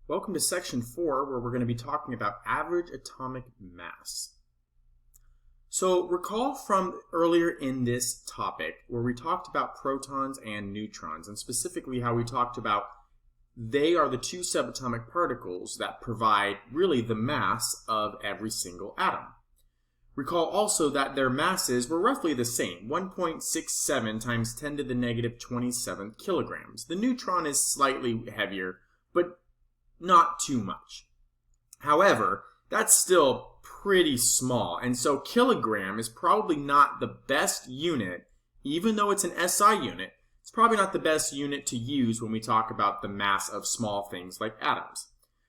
Welcome to section 4, where we're going to be talking about average atomic mass. So recall from earlier in this topic where we talked about protons and neutrons, and specifically how we talked about they are the two subatomic particles that provide really the mass of every single atom. Recall also that their masses were roughly the same, 1.67 times 10 to the negative 27 kilograms. The neutron is slightly heavier, but not too much. However, that's still pretty small, and so kilogram is probably not the best unit, even though it's an SI unit. It's probably not the best unit to use when we talk about the mass of small things like atoms.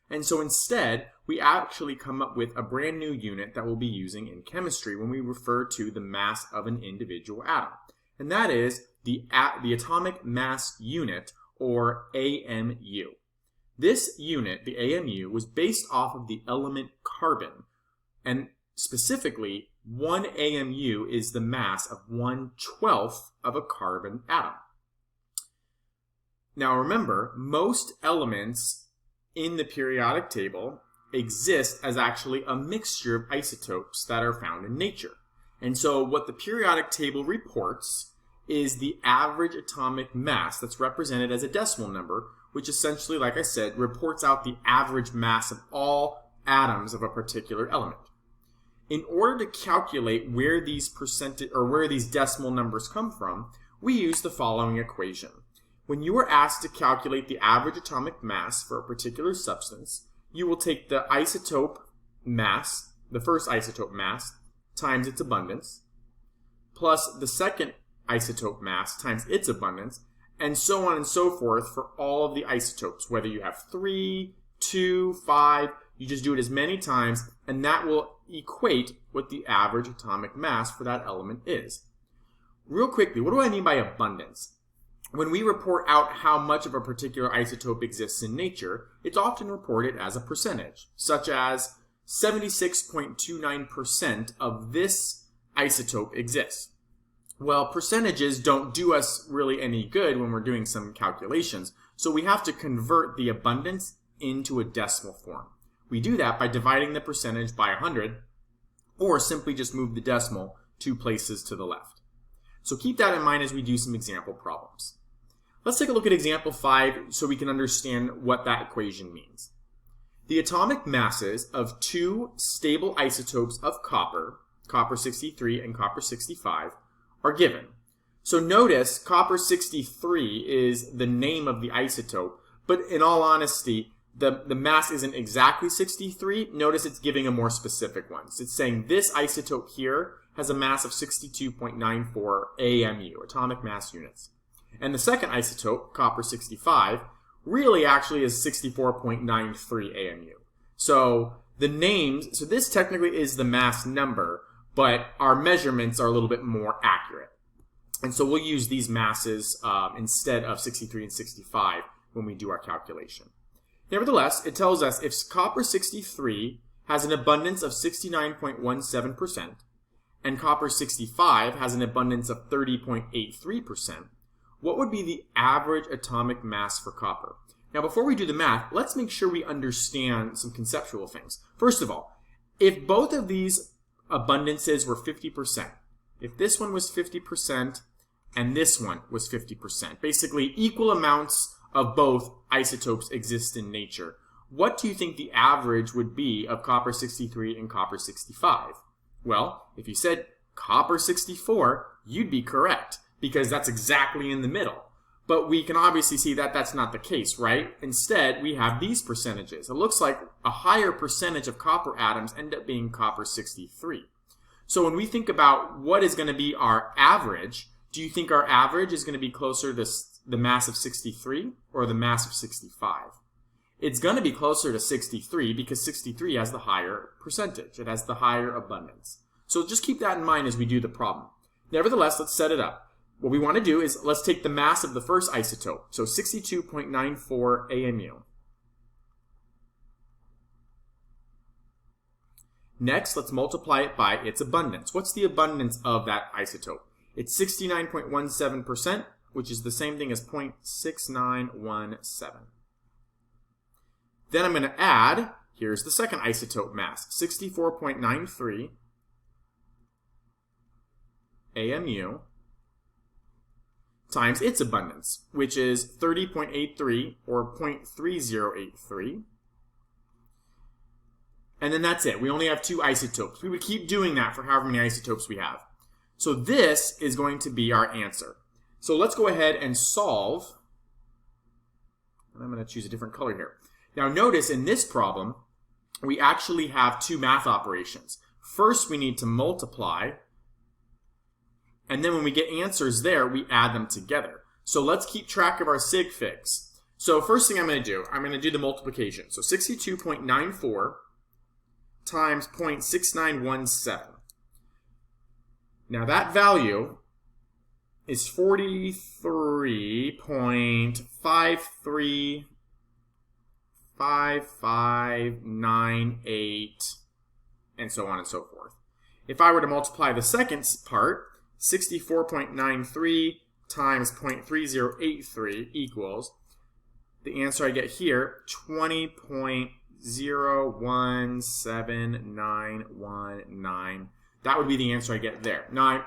And so instead, we actually come up with a brand new unit that we'll be using in chemistry when we refer to the mass of an individual atom. And that is the atomic mass unit, or AMU. This unit, the AMU, was based off of the element carbon, and specifically, 1 AMU is the mass of 1/12 of a carbon atom. Now remember, most elements in the periodic table exist as actually a mixture of isotopes that are found in nature. And so what the periodic table reports is the average atomic mass that's represented as a decimal number, which essentially, like I said, reports out the average mass of all atoms of a particular element. In order to calculate where these decimal numbers come from, we use the following equation. When you are asked to calculate the average atomic mass for a particular substance, you will take the isotope mass, the first isotope mass, times its abundance, plus the second isotope mass times its abundance, and so on and so forth for all of the isotopes. Whether you have 3, 2, 5, you just do it as many times, and that will equate what the average atomic mass for that element is. Real quickly, what do I mean by abundance? When we report out how much of a particular isotope exists in nature, it's often reported as a percentage, such as 76.29% of this isotope exists. Well, percentages don't do us really any good when we're doing some calculations, so we have to convert the abundance into a decimal form. We do that by dividing the percentage by 100, or simply just move the decimal 2 places to the left. So keep that in mind as we do some example problems. Let's take a look at example 5 so we can understand what that equation means. The atomic masses of 2 stable isotopes of copper, copper-63 and copper-65, are given. So notice copper-63 is the name of the isotope, but in all honesty, the mass isn't exactly 63. Notice it's giving a more specific one. So it's saying this isotope here has a mass of 62.94 AMU, atomic mass units. And the second isotope, copper-65, really actually is 64.93 AMU. So this technically is the mass number, but our measurements are a little bit more accurate. And so we'll use these masses instead of 63 and 65 when we do our calculation. Nevertheless, it tells us if copper-63 has an abundance of 69.17% and copper-65 has an abundance of 30.83%, what would be the average atomic mass for copper? Now, before we do the math, let's make sure we understand some conceptual things. First of all, if both of these abundances were 50%, if this one was 50% and this one was 50%, basically equal amounts of both isotopes exist in nature, what do you think the average would be of copper-63 and copper-65? Well, if you said copper-64, you'd be correct, because that's exactly in the middle. But we can obviously see that that's not the case, right? Instead, we have these percentages. It looks like a higher percentage of copper atoms end up being copper-63. So when we think about what is going to be our average, do you think our average is going to be closer to the mass of 63 or the mass of 65? It's going to be closer to 63 because 63 has the higher percentage. It has the higher abundance. So just keep that in mind as we do the problem. Nevertheless, let's set it up. What we want to do is let's take the mass of the first isotope, so 62.94 AMU. Next, let's multiply it by its abundance. What's the abundance of that isotope? It's 69.17%, which is the same thing as 0.6917. Then I'm going to add, here's the second isotope mass, 64.93 AMU times its abundance, which is 30.83 or 0.3083. And then that's it. We only have 2 isotopes. We would keep doing that for however many isotopes we have. So this is going to be our answer. So let's go ahead and solve. And I'm going to choose a different color here. Now notice in this problem, we actually have 2 math operations. First, we need to multiply. And then when we get answers there, we add them together. So let's keep track of our sig figs. So first thing I'm going to do the multiplication. So 62.94 times 0.6917. Now that value is 43.535598, and so on and so forth. If I were to multiply the second part, 64.93 times 0.3083 equals, the answer I get here, 20.017919. That would be the answer I get there. Now,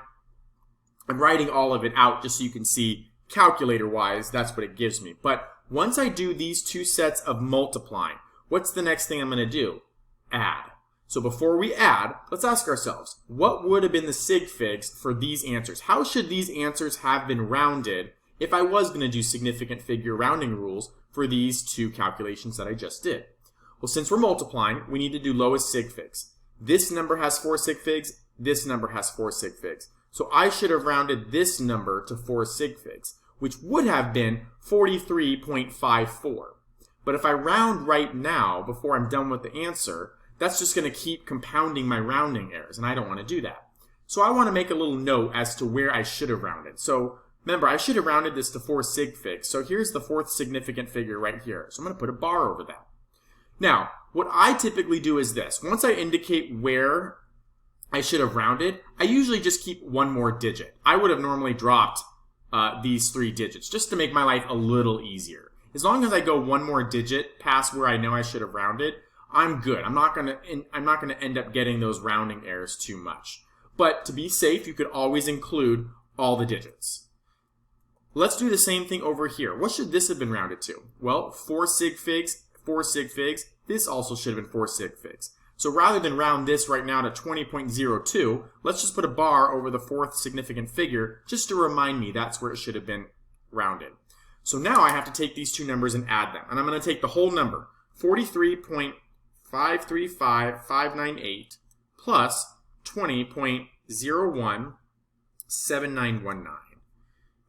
I'm writing all of it out just so you can see calculator-wise, that's what it gives me. But once I do these 2 sets of multiplying, what's the next thing I'm going to do? Add. So before we add, let's ask ourselves, what would have been the sig figs for these answers? How should these answers have been rounded if I was going to do significant figure rounding rules for these 2 calculations that I just did? Well, since we're multiplying, we need to do lowest sig figs. This number has 4 sig figs. This number has 4 sig figs. So I should have rounded this number to 4 sig figs, which would have been 43.54. But if I round right now, before I'm done with the answer, that's just going to keep compounding my rounding errors, and I don't want to do that. So I want to make a little note as to where I should have rounded. So remember, I should have rounded this to 4 sig figs. So here's the 4th significant figure right here. So I'm going to put a bar over that. Now, what I typically do is this. Once I indicate where I should have rounded, I usually just keep one more digit. I would have normally dropped these 3 digits just to make my life a little easier. As long as I go one more digit past where I know I should have rounded, I'm good. I'm not gonna end up getting those rounding errors too much. But to be safe, you could always include all the digits. Let's do the same thing over here. What should this have been rounded to? Well, 4 sig figs, 4 sig figs. This also should have been 4 sig figs. So rather than round this right now to 20.02, let's just put a bar over the 4th significant figure just to remind me that's where it should have been rounded. So now I have to take these 2 numbers and add them. And I'm going to take the whole number, 43.535598 plus 20.017919.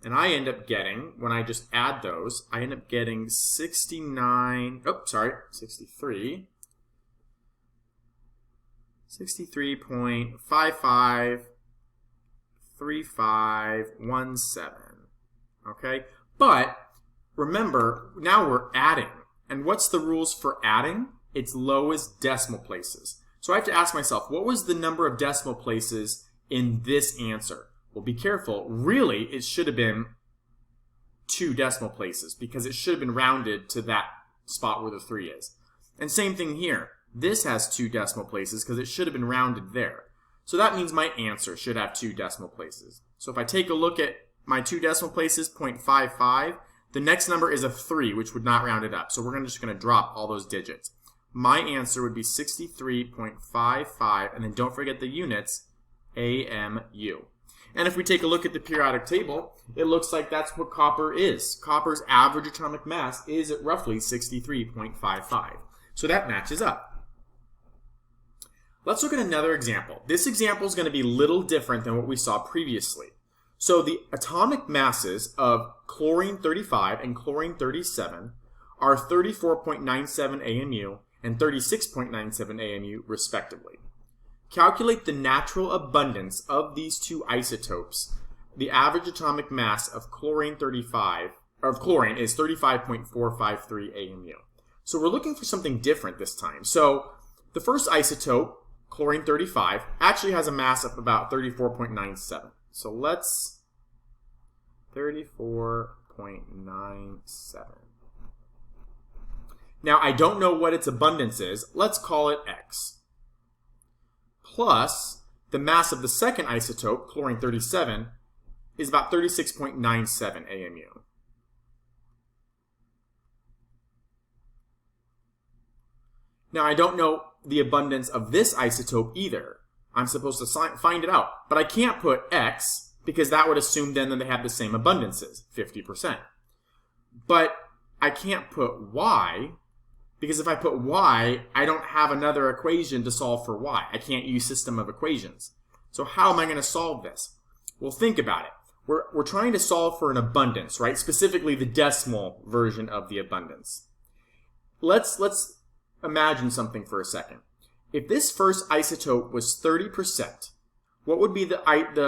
And I end up getting, when I just add those, I end up getting 63.553517. Okay? But remember, now we're adding. And what's the rules for adding? It's lowest decimal places. So I have to ask myself, what was the number of decimal places in this answer? Well, be careful. Really, it should have been 2 decimal places because it should have been rounded to that spot where the 3 is. And same thing here. This has 2 decimal places because it should have been rounded there. So that means my answer should have 2 decimal places. So if I take a look at my 2 decimal places, 0.55, the next number is a 3, which would not round it up. So we're just going to drop all those digits. My answer would be 63.55, and then don't forget the units, AMU. And if we take a look at the periodic table, it looks like that's what copper is. Copper's average atomic mass is at roughly 63.55. So that matches up. Let's look at another example. This example is going to be a little different than what we saw previously. So the atomic masses of chlorine-35 and chlorine-37 are 34.97 AMU and 36.97 AMU respectively. Calculate the natural abundance of these 2 isotopes. The average atomic mass of chlorine-35 is 35.453 AMU. So we're looking for something different this time. So the first isotope, chlorine-35, actually has a mass of about 34.97. So let's 34.97. Now, I don't know what its abundance is. Let's call it X. Plus, the mass of the second isotope, chlorine-37, is about 36.97 AMU. Now, I don't know the abundance of this isotope either. I'm supposed to find it out. But I can't put X, because that would assume then that they have the same abundances, 50%. But I can't put Y, because if I put Y, I don't have another equation to solve for Y. I can't use system of equations. So how am I going to solve this? Well, think about it. We're trying to solve for an abundance, right? Specifically the decimal version of the abundance. Let's imagine something for a second. If this first isotope was 30%, what would be the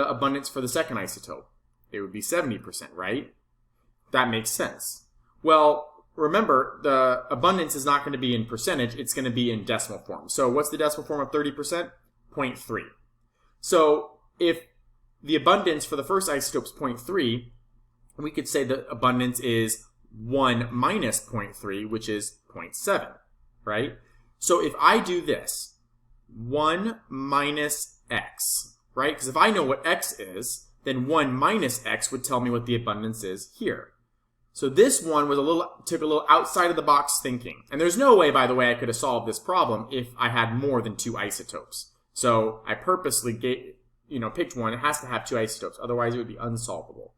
abundance for the second isotope? It would be 70%, right? That makes sense. Well, remember, the abundance is not going to be in percentage, it's going to be in decimal form. So what's the decimal form of 30%? 0.3. So if the abundance for the first isotope is 0.3, we could say the abundance is 1 minus 0.3, which is 0.7, right? So if I do this, 1 minus x, right? Because if I know what x is, then 1 minus x would tell me what the abundance is here. So this one was took a little outside of the box thinking. And there's no way, by the way, I could have solved this problem if I had more than 2 isotopes. So I purposely picked one. It has to have 2 isotopes. Otherwise, it would be unsolvable.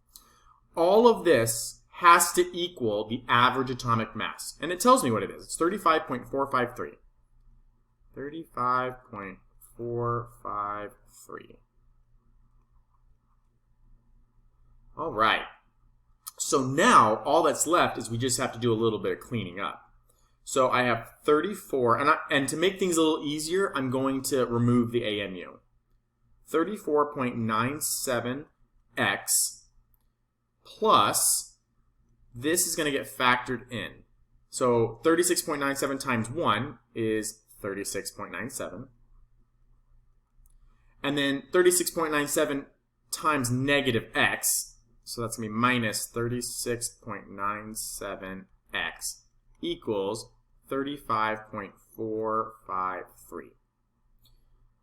All of this has to equal the average atomic mass. And it tells me what it is. It's 35.453. 35.453. All right. So now all that's left is we just have to do a little bit of cleaning up. So I have 34, and to make things a little easier, I'm going to remove the AMU. 34.97x plus, this is going to get factored in. So 36.97 times 1 is 36.97. And then 36.97 times negative x, so that's going to be minus 36.97x equals 35.453.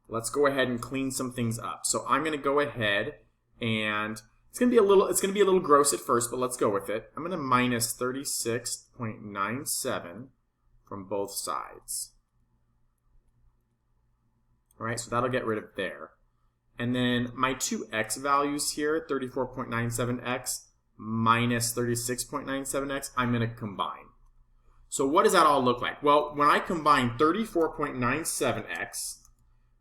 Let's go ahead and clean some things up. So I'm going to go ahead and it's going to be a little gross at first, but let's go with it. I'm going to minus 36.97 from both sides. All right, so that'll get rid of there. And then my 2x values here, 34.97x minus 36.97x, I'm going to combine. So what does that all look like? Well, when I combine 34.97x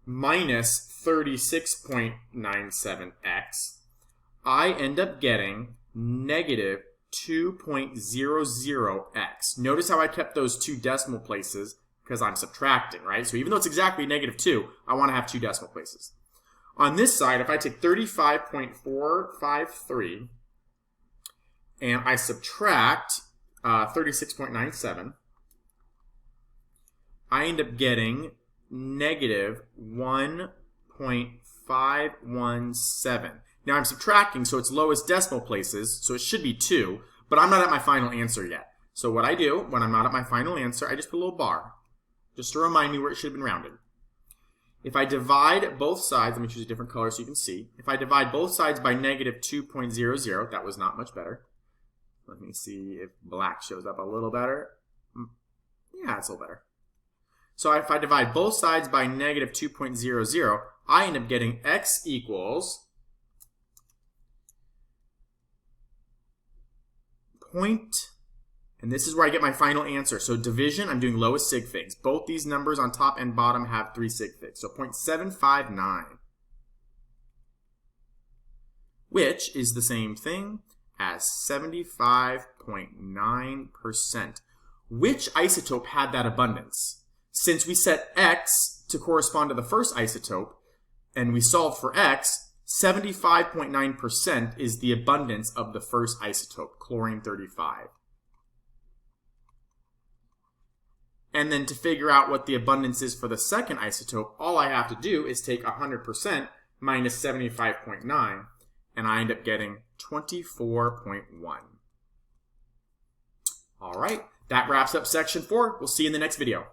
minus 36.97x, I end up getting negative 2.00x. Notice how I kept those 2 decimal places because I'm subtracting, right? So even though it's exactly negative 2, I want to have 2 decimal places. On this side, if I take 35.453 and I subtract 36.97, I end up getting negative 1.517. Now I'm subtracting, so it's lowest decimal places, so it should be 2, but I'm not at my final answer yet. So what I do, when I'm not at my final answer, I just put a little bar, just to remind me where it should have been rounded. If I divide both sides, let me choose a different color so you can see. If I divide both sides by negative 2.00, that was not much better. Let me see if black shows up a little better. Yeah, it's a little better. So if I divide both sides by negative 2.00, I end up getting x equals and this is where I get my final answer. So division, I'm doing lowest sig figs. Both these numbers on top and bottom have 3 sig figs. So 0.759, which is the same thing as 75.9%. Which isotope had that abundance? Since we set x to correspond to the first isotope, and we solved for x, 75.9% is the abundance of the first isotope, chlorine-35. And then to figure out what the abundance is for the second isotope, all I have to do is take 100% minus 75.9, and I end up getting 24.1. All right, That wraps up section 4. We'll see you in the next video.